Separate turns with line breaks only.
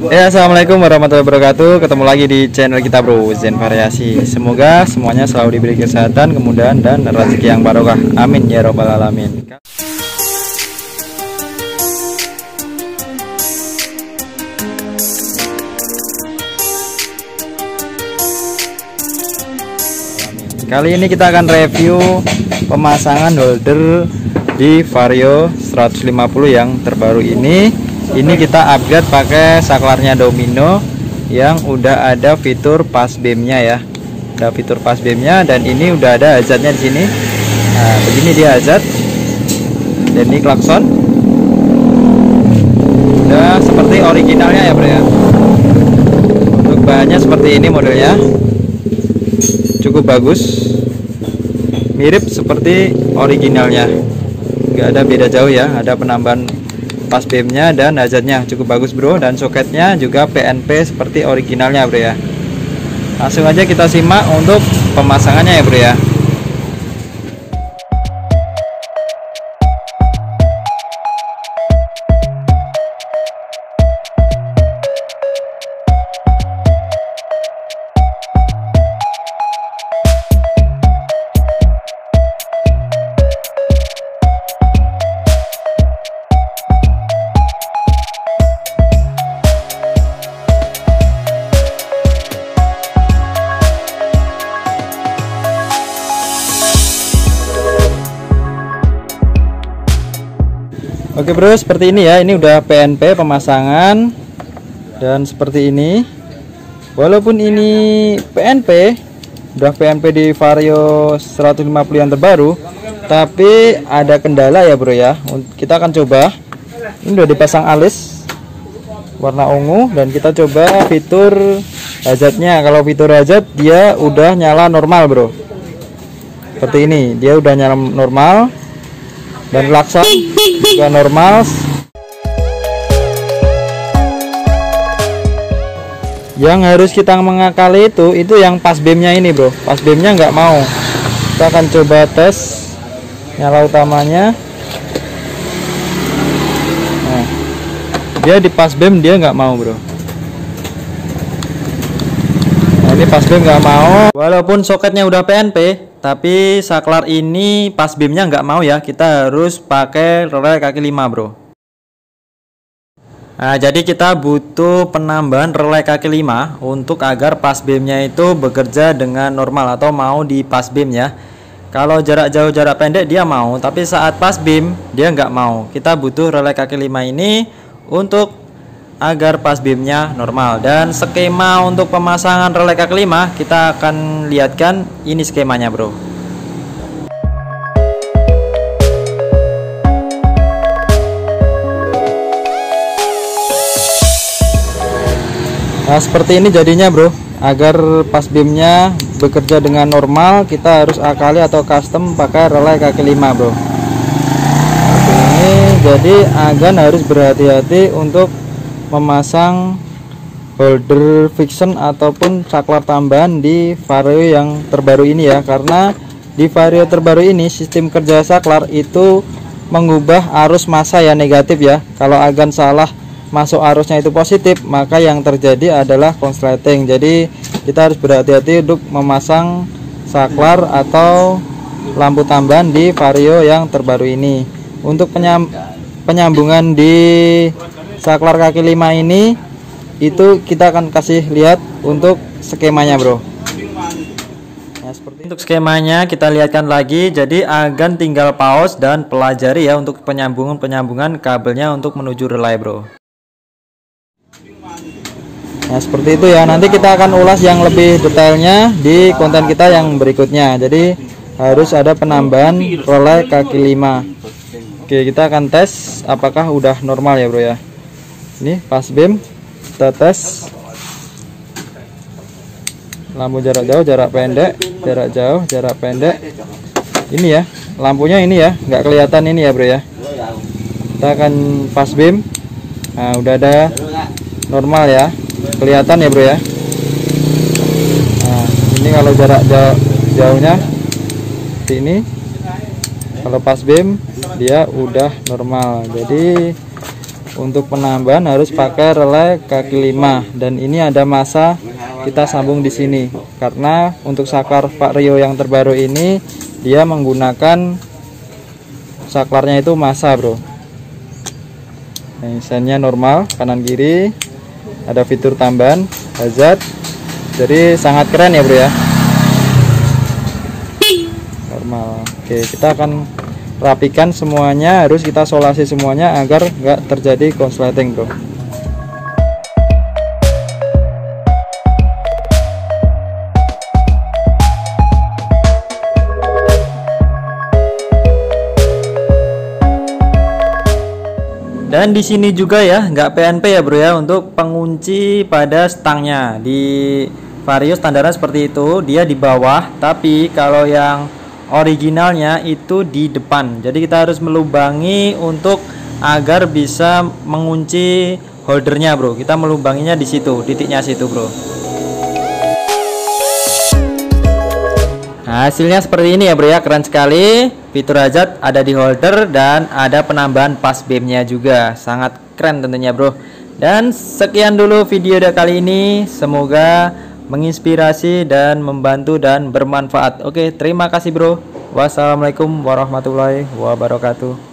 Ya, assalamualaikum warahmatullahi wabarakatuh. Ketemu lagi di channel kita bro, Zen Variasi. Semoga semuanya selalu diberi kesehatan, kemudahan, dan rezeki yang barokah. Amin ya robbal alamin. Kali ini kita akan review pemasangan holder di Vario 150 yang terbaru ini. Ini kita upgrade pakai saklarnya Domino yang udah ada fitur pas beamnya ya. Ada fitur pas beamnya dan ini udah ada hazardnya di sini. Nah, begini dia hazard. Dan ini klakson. Udah seperti originalnya ya bro ya. Untuk bahannya seperti ini modelnya. Cukup bagus. Mirip seperti originalnya. Nggak ada beda jauh ya. Ada penambahan pas beamnya dan hazardnya cukup bagus bro, dan soketnya juga PNP seperti originalnya bro ya. Langsung aja kita simak untuk pemasangannya ya bro ya. Oke bro, seperti ini ya. Ini udah PNP pemasangan dan seperti ini. Walaupun ini PNP, udah PNP di Vario 150 yang terbaru, tapi ada kendala ya bro ya. Kita akan coba. Ini udah dipasang alis warna ungu dan kita coba fitur hazardnya. Kalau fitur hazard dia udah nyala normal bro. Seperti ini, dia udah nyala normal. Dan klakson juga normal. Yang harus kita mengakali itu yang pas beamnya ini bro. Pas beamnya nggak mau. Kita akan coba tes nyala utamanya. Nah, dia di pas beam dia nggak mau bro. Nah, ini pas beam nggak mau. Walaupun soketnya udah PNP, tapi saklar ini pas beamnya nggak mau ya. Kita harus pakai relay kaki 5 bro. Nah, jadi kita butuh penambahan relay kaki 5 untuk agar pas beamnya itu bekerja dengan normal atau mau di pas beam ya. Kalau jarak jauh jarak pendek dia mau, tapi saat pas beam dia nggak mau. Kita butuh relay kaki 5 ini untuk agar pas beamnya normal. Dan skema untuk pemasangan relay kaki 5 kita akan lihatkan. Ini skemanya bro. Nah seperti ini jadinya bro. Agar pas beamnya bekerja dengan normal, kita harus akali atau custom pakai relay kaki 5 bro. Ini jadi Agan harus berhati-hati untuk memasang holder fiction ataupun saklar tambahan di Vario yang terbaru ini ya. Karena di Vario terbaru ini sistem kerja saklar itu mengubah arus massa ya negatif ya. Kalau Agan salah masuk arusnya itu positif, maka yang terjadi adalah konsleting. Jadi kita harus berhati-hati untuk memasang saklar atau lampu tambahan di Vario yang terbaru ini. Untuk penyambungan di saklar kaki 5 ini itu kita akan kasih lihat untuk skemanya bro. Nah, seperti untuk skemanya kita lihatkan lagi. Jadi Agan tinggal pause dan pelajari ya untuk penyambungan kabelnya untuk menuju relay bro. Nah seperti itu ya. Nanti kita akan ulas yang lebih detailnya di konten kita yang berikutnya. Jadi harus ada penambahan relay kaki 5. Oke, kita akan tes apakah udah normal ya bro ya. Ini pas beam kita tes. Lampu jarak jauh, jarak pendek, jarak jauh, jarak pendek. Ini ya, lampunya ini ya, nggak kelihatan ini ya bro ya. Kita akan pas beam. Nah udah ada normal ya, kelihatan ya bro ya. Nah ini kalau jarak jauhnya seperti ini. Kalau pas beam dia udah normal. Jadi Untuk penambahan harus pakai relay kaki 5 dan ini ada masa kita sambung di sini karena untuk saklar Vario yang terbaru ini dia menggunakan saklarnya itu masa, bro. Nah, sennya normal kanan kiri, ada fitur tambahan hazard, jadi sangat keren ya, bro ya. Normal. Oke, kita akan rapikan semuanya, harus kita solasi semuanya agar nggak terjadi konsleting, bro. Dan di sini juga ya nggak PNP ya, bro ya, untuk pengunci pada stangnya. Di Vario standarnya seperti itu, dia di bawah, tapi kalau yang originalnya itu di depan. Jadi kita harus melubangi untuk agar bisa mengunci holdernya, bro. Kita melubanginya di situ, titiknya situ, bro. Nah, hasilnya seperti ini ya, bro ya, keren sekali. Fitur hazard ada di holder dan ada penambahan pas beamnya juga, sangat keren tentunya, bro. Dan sekian dulu video kali ini, semoga menginspirasi dan membantu dan bermanfaat. Oke, terima kasih, bro. Wassalamualaikum warahmatullahi wabarakatuh.